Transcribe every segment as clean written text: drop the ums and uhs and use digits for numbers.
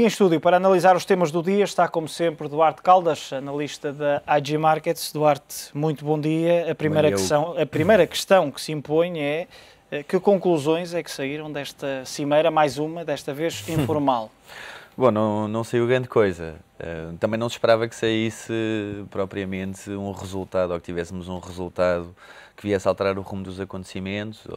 E em estúdio, para analisar os temas do dia, está como sempre Duarte Caldas, analista da IG Markets. Duarte, muito bom dia. A primeira questão que se impõe é que conclusões é que saíram desta cimeira, mais uma, desta vez informal? Bom, não saiu grande coisa. Também não se esperava que saísse propriamente um resultado, ou que tivéssemos um resultado que viesse a alterar o rumo dos acontecimentos.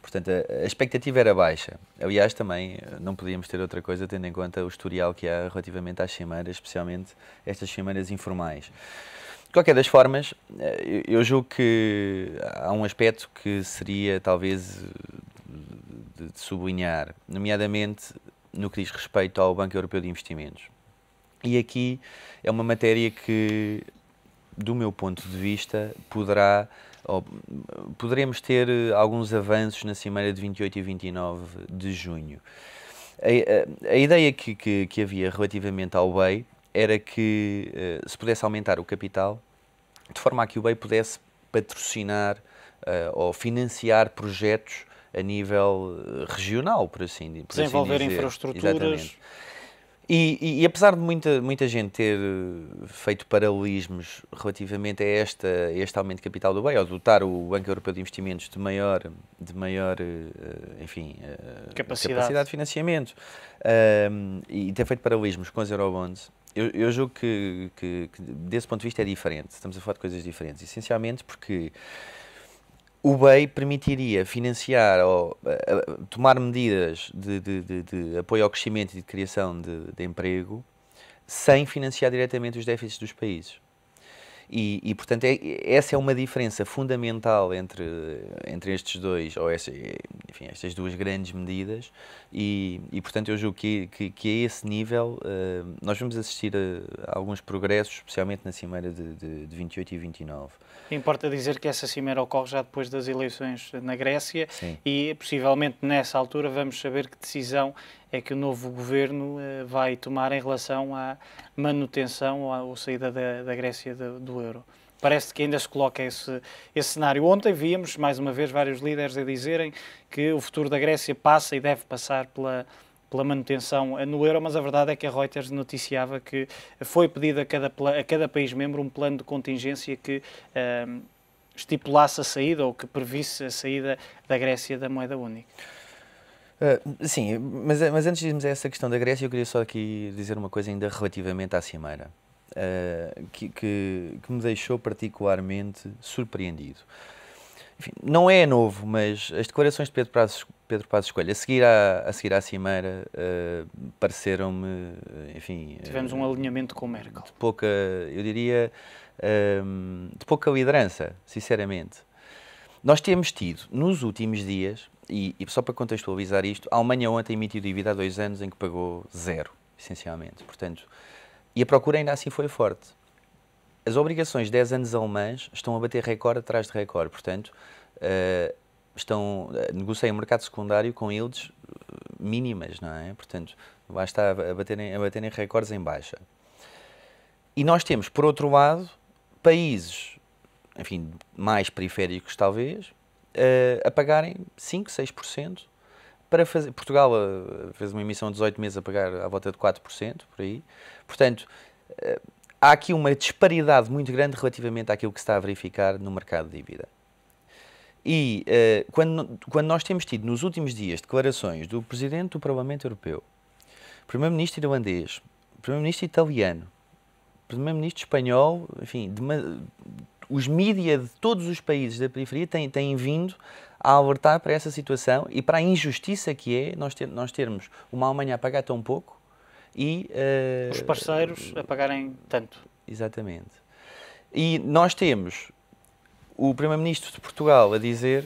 Portanto, a expectativa era baixa. Aliás, também não podíamos ter outra coisa, tendo em conta o historial que há relativamente às cimeiras, especialmente estas cimeiras informais. De qualquer das formas, eu julgo que há um aspecto que seria talvez de sublinhar, nomeadamente no que diz respeito ao Banco Europeu de Investimentos. E aqui é uma matéria que, do meu ponto de vista, poderemos ter alguns avanços na cimeira de 28 e 29 de junho. A ideia que havia relativamente ao BEI era que se pudesse aumentar o capital, de forma a que o BEI pudesse patrocinar ou financiar projetos a nível regional, por assim dizer. Desenvolver infraestruturas. Exatamente. E apesar de muita gente ter feito paralelismos relativamente a este aumento de capital do BEI, ou dotar o Banco Europeu de Investimentos de maior capacidade de financiamento, e ter feito paralelismos com as Eurobonds, eu julgo que desse ponto de vista é diferente. Estamos a falar de coisas diferentes, essencialmente porque o BEI permitiria financiar ou tomar medidas de apoio ao crescimento e de criação de emprego sem financiar diretamente os déficits dos países. E portanto, essa é uma diferença fundamental entre estes dois, ou estas duas grandes medidas, e portanto eu julgo que a esse nível nós vamos assistir a alguns progressos, especialmente na cimeira de 28 e 29. Importa dizer que essa cimeira ocorre já depois das eleições na Grécia. Sim. E possivelmente nessa altura vamos saber que decisão é que o novo governo vai tomar em relação à manutenção ou saída da Grécia do euro. Parece que ainda se coloca esse cenário. Ontem víamos, mais uma vez, vários líderes a dizerem que o futuro da Grécia passa e deve passar pela manutenção no euro, mas a verdade é que a Reuters noticiava que foi pedido a cada país-membro um plano de contingência que estipulasse a saída ou que previsse a saída da Grécia da moeda única. Sim, mas antes de irmos a essa questão da Grécia, eu queria só aqui dizer uma coisa ainda relativamente à cimeira, que me deixou particularmente surpreendido. Enfim, não é novo, mas as declarações de Pedro Passos Coelho a seguir à cimeira pareceram-me, enfim... Tivemos um alinhamento com Merkel. De pouca, eu diria, de pouca liderança, sinceramente. Nós temos tido, nos últimos dias, e só para contextualizar isto, a Alemanha ontem emitiu dívida há 2 anos em que pagou 0, essencialmente. Portanto, e a procura ainda assim foi forte. As obrigações de 10 anos alemãs estão a bater recorde atrás de recorde, portanto, negociam o mercado secundário com yields mínimas, não é? Portanto, lá está a baterem recordes em baixa. E nós temos, por outro lado, países, enfim, mais periféricos talvez, a pagarem 5%, 6%, para fazer... Portugal fez uma emissão de 18 meses a pagar à volta de 4%, por aí. Portanto, há aqui uma disparidade muito grande relativamente àquilo que se está a verificar no mercado de dívida. E quando nós temos tido nos últimos dias declarações do Presidente do Parlamento Europeu, Primeiro-Ministro irlandês, Primeiro-Ministro italiano, Primeiro-Ministro espanhol, enfim, os mídia de todos os países da periferia têm vindo a alertar para essa situação e para a injustiça que é nós termos uma Alemanha a pagar tão pouco e... os parceiros a pagarem tanto. Exatamente. E nós temos o Primeiro-Ministro de Portugal a dizer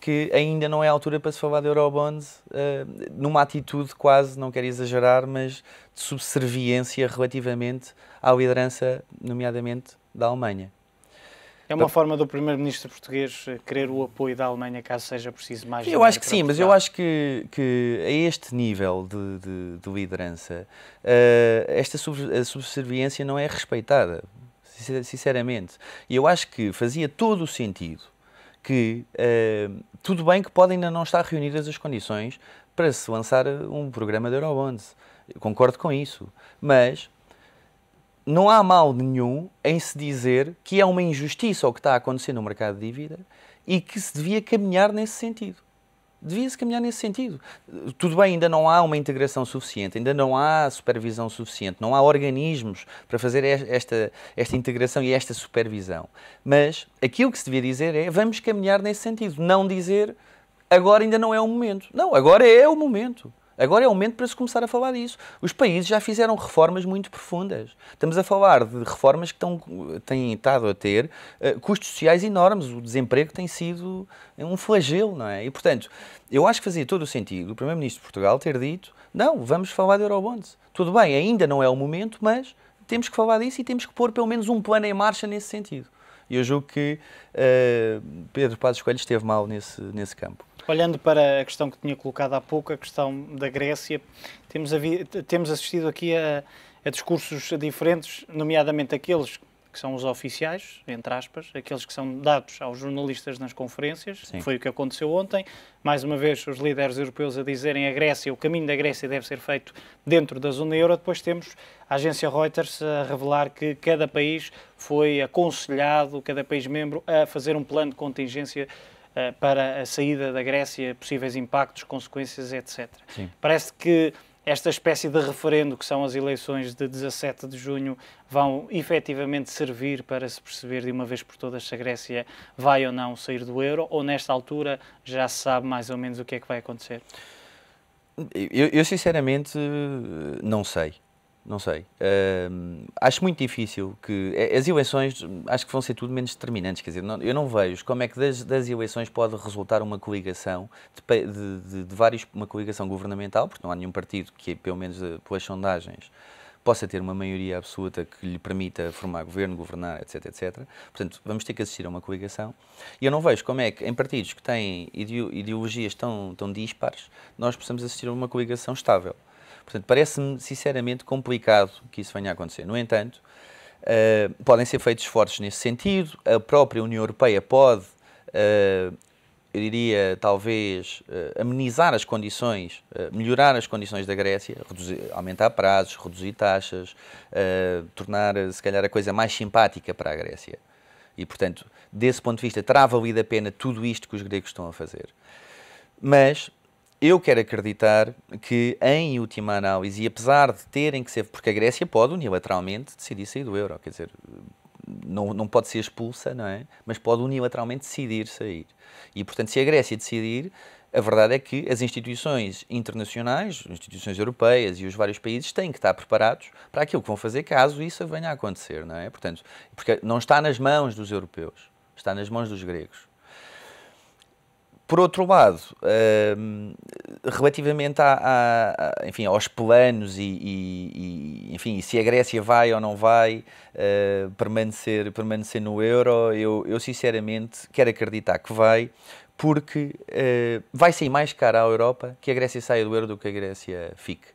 que ainda não é a altura para se falar de Eurobonds, numa atitude quase, não quero exagerar, mas de subserviência relativamente à liderança, nomeadamente da Alemanha. É uma forma do Primeiro-Ministro português querer o apoio da Alemanha caso seja preciso mais... Eu acho que sim, mas eu acho que a este nível de liderança, esta subserviência não é respeitada, sinceramente. E eu acho que fazia todo o sentido que, tudo bem que podem ainda não estar reunidas as condições para se lançar um programa de Eurobonds, Eu concordo com isso. Mas não há mal nenhum em se dizer que é uma injustiça o que está a acontecer no mercado de dívida e que se devia caminhar nesse sentido. Devia-se caminhar nesse sentido. Tudo bem, ainda não há uma integração suficiente, ainda não há supervisão suficiente, não há organismos para fazer esta integração e esta supervisão. Mas aquilo que se devia dizer é vamos caminhar nesse sentido, não dizer agora ainda não é o momento. Não, agora é o momento. Agora é o momento para se começar a falar disso. Os países já fizeram reformas muito profundas. Estamos a falar de reformas que têm estado a ter custos sociais enormes. O desemprego tem sido um flagelo, não é? E, portanto, eu acho que fazia todo o sentido o Primeiro-Ministro de Portugal ter dito não, vamos falar de Eurobonds. Tudo bem, ainda não é o momento, mas temos que falar disso e temos que pôr pelo menos um plano em marcha nesse sentido. E eu julgo que Pedro Passos Coelho esteve mal nesse campo. Olhando para a questão que tinha colocado há pouco, a questão da Grécia, temos assistido aqui a discursos diferentes, nomeadamente aqueles que são os oficiais, entre aspas, aqueles que são dados aos jornalistas nas conferências. Sim. Foi o que aconteceu ontem. Mais uma vez, os líderes europeus a dizerem o caminho da Grécia deve ser feito dentro da zona euro. Depois temos a agência Reuters a revelar que cada país foi aconselhado, cada país membro, a fazer um plano de contingência para a saída da Grécia, possíveis impactos, consequências, etc. Sim. Parece que esta espécie de referendo, que são as eleições de 17 de junho, vão efetivamente servir para se perceber de uma vez por todas se a Grécia vai ou não sair do euro, ou nesta altura já se sabe mais ou menos o que é que vai acontecer? Eu sinceramente não sei. Não sei. Acho muito difícil que... As eleições acho que vão ser tudo menos determinantes. Quer dizer, eu não vejo como é que das eleições pode resultar uma coligação, uma coligação governamental, porque não há nenhum partido que, pelo menos pelas sondagens, possa ter uma maioria absoluta que lhe permita formar governo, governar, etc, etc. Portanto, vamos ter que assistir a uma coligação. E eu não vejo como é que, em partidos que têm ideologias tão dispares, nós possamos assistir a uma coligação estável. Portanto, parece-me, sinceramente, complicado que isso venha a acontecer. No entanto, podem ser feitos esforços nesse sentido. A própria União Europeia pode, eu diria, talvez, amenizar as condições, melhorar as condições da Grécia, aumentar prazos, reduzir taxas, tornar, se calhar, a coisa mais simpática para a Grécia. E, portanto, desse ponto de vista, terá valido a pena tudo isto que os gregos estão a fazer. Mas eu quero acreditar que, em última análise, e apesar de terem que ser... Porque a Grécia pode, unilateralmente, decidir sair do euro. Quer dizer, não pode ser expulsa, não é? Mas pode unilateralmente decidir sair. E, portanto, se a Grécia decidir, a verdade é que as instituições internacionais, as instituições europeias e os vários países têm que estar preparados para aquilo que vão fazer caso isso venha a acontecer, não é? Portanto, porque não está nas mãos dos europeus, está nas mãos dos gregos. Por outro lado, relativamente enfim, aos planos enfim, se a Grécia vai ou não vai permanecer no euro, eu sinceramente quero acreditar que vai, porque vai sair mais caro à Europa que a Grécia saia do euro do que a Grécia fique.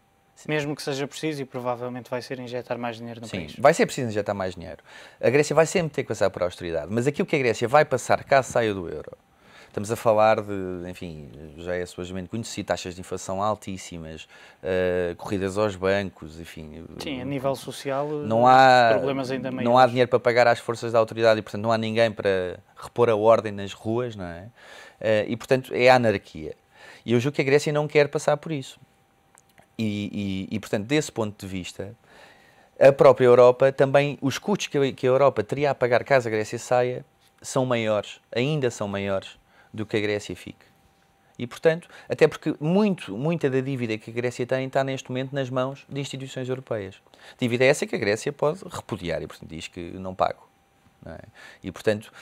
Mesmo que seja preciso, e provavelmente vai ser injetar mais dinheiro no país. Sim, vai ser preciso injetar mais dinheiro. A Grécia vai sempre ter que passar por austeridade, mas aquilo que a Grécia vai passar caso saia do euro, estamos a falar de, enfim, já é suavemente conhecido, taxas de inflação altíssimas, corridas aos bancos, enfim. Sim, a nível social, problemas ainda maiores. Não há dinheiro para pagar às forças da autoridade e, portanto, não há ninguém para repor a ordem nas ruas, não é? E, portanto, é a anarquia. E eu julgo que a Grécia não quer passar por isso. E portanto, desse ponto de vista, a própria Europa também, os custos que a Europa teria a pagar caso a Grécia saia, são maiores, ainda são maiores do que a Grécia fique. E, portanto, até porque muita da dívida que a Grécia tem está neste momento nas mãos de instituições europeias. Dívida essa que a Grécia pode repudiar e, portanto, diz que não pago. Não é? E, portanto,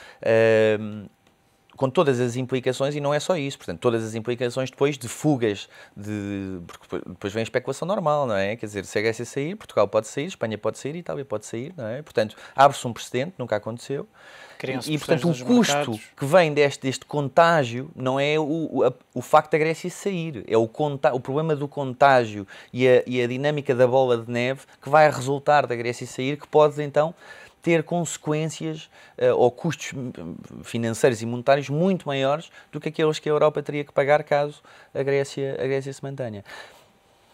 com todas as implicações, e não é só isso, portanto, todas as implicações depois de fugas, porque depois vem a especulação normal, não é? Quer dizer, se a Grécia sair, Portugal pode sair, Espanha pode sair, Itália pode sair, não é? Portanto, abre-se um precedente, nunca aconteceu. E, portanto, o custo que vem deste contágio não é o facto da Grécia sair, é o problema do contágio e a dinâmica da bola de neve que vai resultar da Grécia sair, que pode, então, ter consequências ou custos financeiros e monetários muito maiores do que aqueles que a Europa teria que pagar caso a Grécia se mantenha.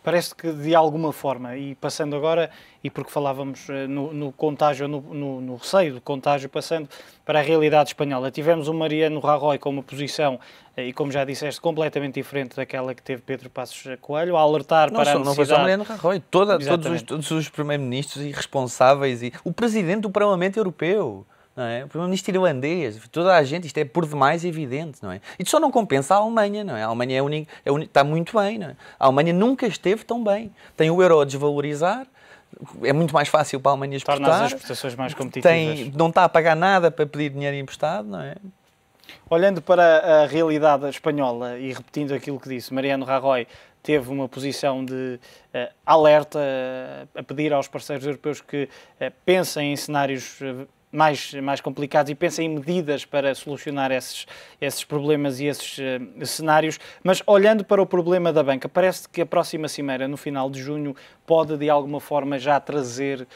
Parece que, de alguma forma, e passando agora, e porque falávamos no contágio, no receio do contágio, passando para a realidade espanhola, tivemos o Mariano Rajoy com uma posição, e como já disseste, completamente diferente daquela que teve Pedro Passos Coelho, a alertar para a necessidade... Não foi só Mariano Rajoy, todos os primeiros-ministros irresponsáveis e o presidente do Parlamento Europeu. Não é? O primeiro-ministro irlandês, toda a gente, isto é por demais evidente, não é? Isto só não compensa a Alemanha, não é? A Alemanha está muito bem, não é? A Alemanha nunca esteve tão bem. Tem o euro a desvalorizar, é muito mais fácil para a Alemanha exportar. Torna as exportações mais competitivas. Não está a pagar nada para pedir dinheiro emprestado, não é? Olhando para a realidade espanhola e repetindo aquilo que disse, Mariano Rajoy teve uma posição de alerta a pedir aos parceiros europeus que pensem em cenários mais complicados e pensem em medidas para solucionar esses problemas e esses cenários. Mas olhando para o problema da banca, parece que a próxima cimeira, no final de junho, pode de alguma forma já trazer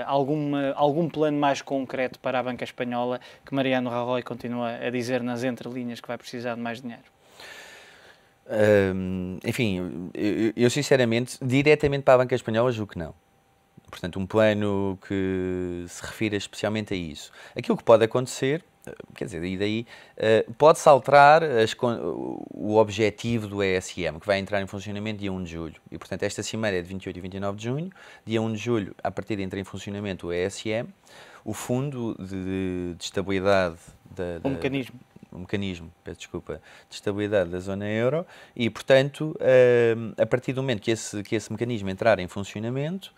algum plano mais concreto para a banca espanhola, que Mariano Rajoy continua a dizer nas entrelinhas que vai precisar de mais dinheiro. Enfim, eu sinceramente, diretamente para a banca espanhola, julgo que não. Portanto, um plano que se refira especialmente a isso. Aquilo que pode acontecer, quer dizer, e daí, pode-se alterar o objetivo do ESM, que vai entrar em funcionamento dia 1 de julho. E, portanto, esta cimeira é de 28 e 29 de junho. Dia 1 de julho, a partir de entrar em funcionamento o ESM, o Fundo de Estabilidade... O mecanismo, peço desculpa, de estabilidade da zona euro e, portanto, a partir do momento que esse mecanismo entrar em funcionamento,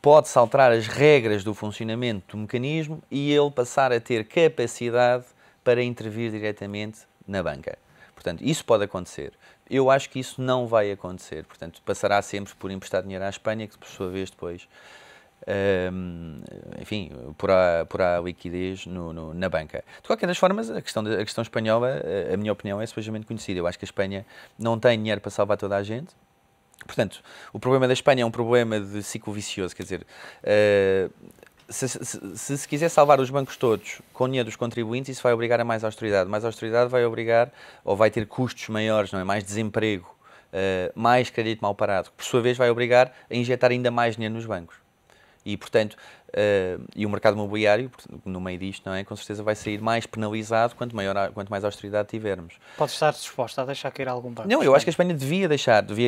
pode-se alterar as regras do funcionamento do mecanismo e ele passar a ter capacidade para intervir diretamente na banca. Portanto, isso pode acontecer. Eu acho que isso não vai acontecer. Portanto, passará sempre por emprestar dinheiro à Espanha, que por sua vez depois, enfim, porá liquidez na banca. De qualquer das formas, a questão espanhola, a minha opinião, é suficientemente conhecida. Eu acho que a Espanha não tem dinheiro para salvar toda a gente. Portanto, o problema da Espanha é um problema de ciclo vicioso, quer dizer, se quiser salvar os bancos todos com o dinheiro dos contribuintes, isso vai obrigar a mais austeridade. Mais austeridade vai obrigar, ou vai ter custos maiores, não é? Mais desemprego, mais crédito mal parado, que por sua vez vai obrigar a injetar ainda mais dinheiro nos bancos. E, portanto, e o mercado imobiliário, no meio disto, não é? Com certeza vai sair mais penalizado quanto mais austeridade tivermos. Pode estar disposta a deixar cair algum banco? Não, eu acho que a Espanha devia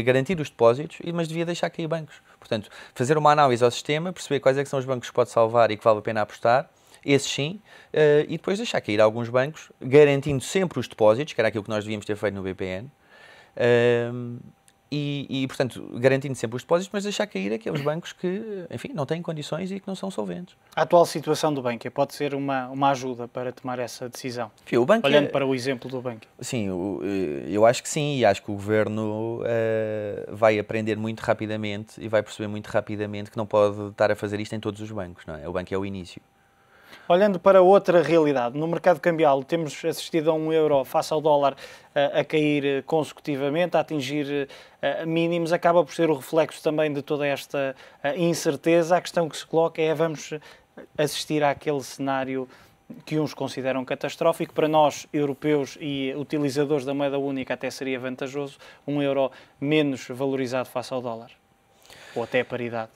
garantir os depósitos, mas devia deixar cair bancos. Portanto, fazer uma análise ao sistema, perceber quais é que são os bancos que pode salvar e que vale a pena apostar, esses sim, e depois deixar cair alguns bancos, garantindo sempre os depósitos, que era aquilo que nós devíamos ter feito no BPN, portanto, garantindo sempre os depósitos, mas deixar cair aqueles bancos que, enfim, não têm condições e que não são solventes. A atual situação do Bankia pode ser uma ajuda para tomar essa decisão? Olhando para o exemplo do Bankia. Sim, eu acho que sim, e acho que o Governo vai aprender muito rapidamente e vai perceber muito rapidamente que não pode estar a fazer isto em todos os bancos, não é? O banco é o início. Olhando para outra realidade, no mercado cambial temos assistido a um euro face ao dólar a cair consecutivamente, a atingir mínimos, acaba por ser o reflexo também de toda esta incerteza. A questão que se coloca é: vamos assistir àquele cenário que uns consideram catastrófico, para nós, europeus e utilizadores da moeda única, até seria vantajoso, um euro menos valorizado face ao dólar, ou até a paridade?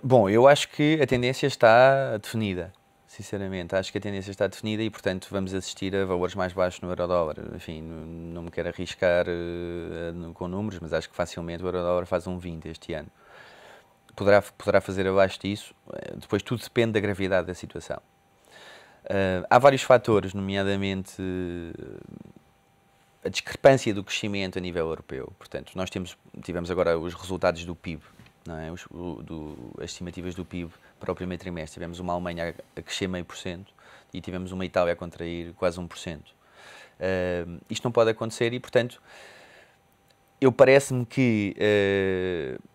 Bom, eu acho que a tendência está definida. Sinceramente, acho que a tendência está definida e, portanto, vamos assistir a valores mais baixos no euro-dólar. Enfim, não me quero arriscar com números, mas acho que facilmente o euro-dólar faz 1,20 este ano. Poderá fazer abaixo disso, depois tudo depende da gravidade da situação. Há vários fatores, nomeadamente a discrepância do crescimento a nível europeu. Portanto, nós tivemos agora os resultados do PIB. Não é? As estimativas do PIB para o primeiro trimestre. Tivemos uma Alemanha a crescer 0,5% e tivemos uma Itália a contrair quase 1%. Isto não pode acontecer e, portanto, parece-me que,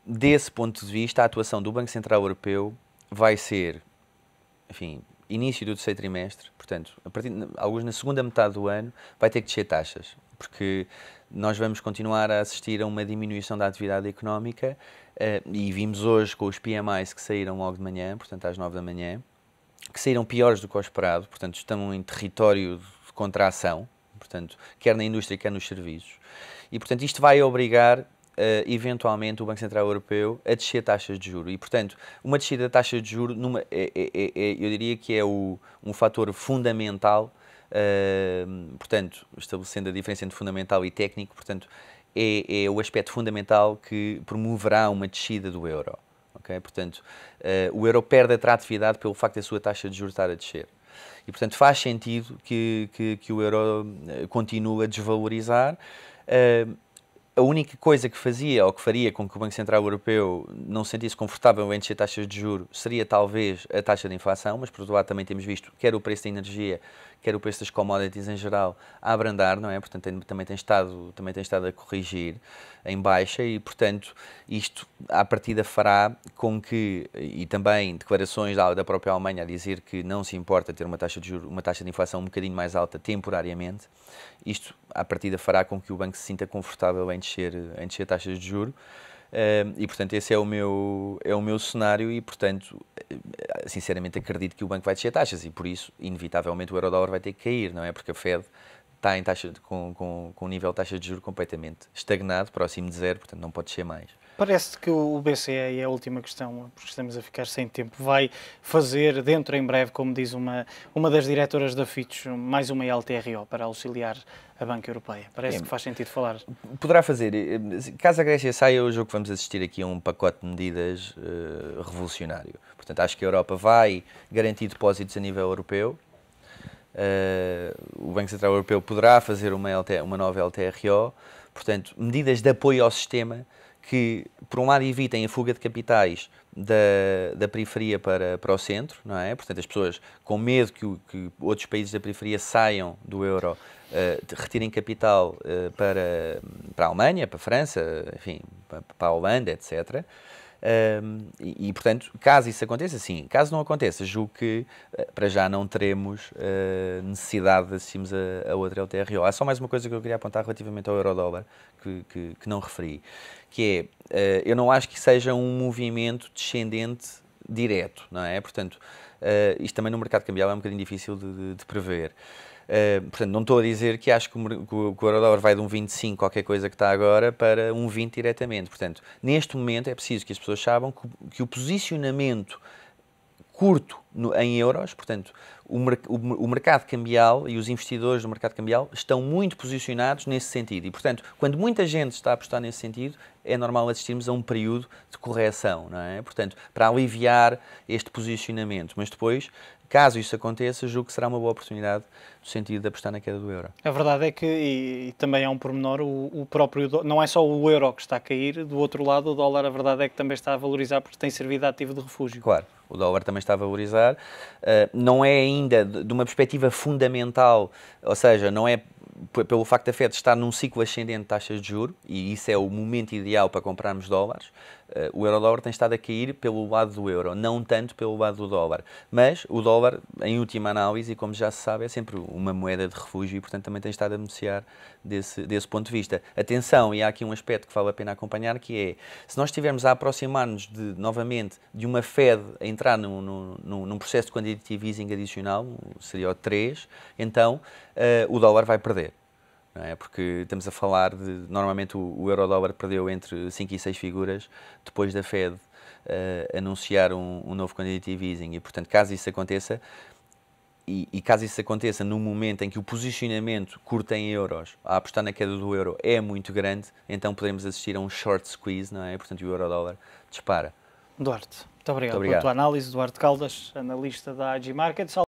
desse ponto de vista, a atuação do Banco Central Europeu vai ser, enfim, início do terceiro trimestre, portanto, alguns na segunda metade do ano, vai ter que descer taxas, porque nós vamos continuar a assistir a uma diminuição da atividade económica e vimos hoje com os PMIs que saíram logo de manhã, portanto às 9 da manhã, que saíram piores do que o esperado, portanto estão em território de contração, portanto, quer na indústria, quer nos serviços. E, portanto, isto vai obrigar eventualmente, o Banco Central Europeu a descer taxas de juros. E, portanto, uma descida da taxa de juros, eu diria que é um fator fundamental, portanto, estabelecendo a diferença entre fundamental e técnico, portanto, é o aspecto fundamental que promoverá uma descida do euro. Okay? Portanto, o euro perde atratividade pelo facto da sua taxa de juros estar a descer. E, portanto, faz sentido que o euro continue a desvalorizar. A única coisa que fazia, ou que faria com que o Banco Central Europeu não se sentisse confortável em descer taxas de juros, seria talvez a taxa de inflação, mas por outro lado também temos visto quer o preço da energia, quer o preço das commodities em geral a abrandar, não é? Portanto, também tem estado a corrigir em baixa e, portanto, isto à partida fará com que, e também declarações da própria Alemanha a dizer que não se importa ter uma taxa de juros, uma taxa de inflação um bocadinho mais alta temporariamente, isto à partida fará com que o banco se sinta confortável em descer taxas de juros. E, portanto, esse é o meu cenário e, portanto, sinceramente acredito que o banco vai descer taxas e, por isso, inevitavelmente, o euro-dólar vai ter que cair, não é? Porque a Fed está em com um nível de taxa de juros completamente estagnado, próximo de zero, portanto, não pode descer mais. Parece que o BCE, e a última questão, porque estamos a ficar sem tempo, vai fazer dentro em breve, como diz uma das diretoras da Fitch, mais uma LTRO para auxiliar a Banca Europeia. Parece que faz sentido falar. Poderá fazer. Caso a Grécia saia, hoje o que vamos assistir aqui a um pacote de medidas revolucionário. Portanto, acho que a Europa vai garantir depósitos a nível europeu. O Banco Central Europeu poderá fazer uma nova LTRO. Portanto, medidas de apoio ao sistema que, por um lado, evitem a fuga de capitais da periferia para o centro, não é? Portanto, as pessoas com medo que outros países da periferia saiam do euro, retirem capital para a Alemanha, para a França, enfim, para a Holanda, etc. Portanto, caso isso aconteça, sim. Caso não aconteça, julgo que para já não teremos necessidade de assistirmos a outra LTRO. Há só mais uma coisa que eu queria apontar relativamente ao euro-dólar, que não referi, que é, eu não acho que seja um movimento descendente direto, não é? Portanto, isto também no mercado cambial é um bocadinho difícil de prever. Portanto, não estou a dizer que acho que o euro-dólar vai de um 25, qualquer coisa que está agora, para um 20 diretamente. Portanto, neste momento é preciso que as pessoas saibam que o posicionamento curto em euros, portanto, o mercado cambial e os investidores do mercado cambial estão muito posicionados nesse sentido. E, portanto, quando muita gente está a apostar nesse sentido, é normal assistirmos a um período de correção, não é? Portanto, para aliviar este posicionamento. Mas depois, caso isso aconteça, julgo que será uma boa oportunidade no sentido de apostar na queda do euro. A verdade é que, e também há um pormenor, o próprio, não é só o euro que está a cair, do outro lado o dólar, a verdade é que também está a valorizar porque tem servido de ativo de refúgio. Claro, o dólar também está a valorizar, não é ainda de uma perspectiva fundamental, ou seja, não é pelo facto da Fed estar num ciclo ascendente de taxas de juros, e isso é o momento ideal para comprarmos dólares, o euro-dólar tem estado a cair pelo lado do euro, não tanto pelo lado do dólar. Mas o dólar, em última análise, e como já se sabe, é sempre uma moeda de refúgio e, portanto, também tem estado a beneficiar desse ponto de vista. Atenção, e há aqui um aspecto que vale a pena acompanhar, que é, se nós estivermos a aproximar-nos novamente de uma Fed a entrar num processo de quantitative easing adicional, seria o 3, então o dólar vai perder. Não é? Porque estamos a falar de, normalmente o euro-dólar perdeu entre 5 e 6 figuras depois da Fed anunciar um novo quantitative easing e, portanto, caso isso aconteça, e caso isso aconteça no momento em que o posicionamento curto em euros, a apostar na queda do euro, é muito grande, então podemos assistir a um short squeeze, não é? Portanto, o euro-dólar dispara. Duarte, muito obrigado pela tua análise. Duarte Caldas, analista da AG Markets.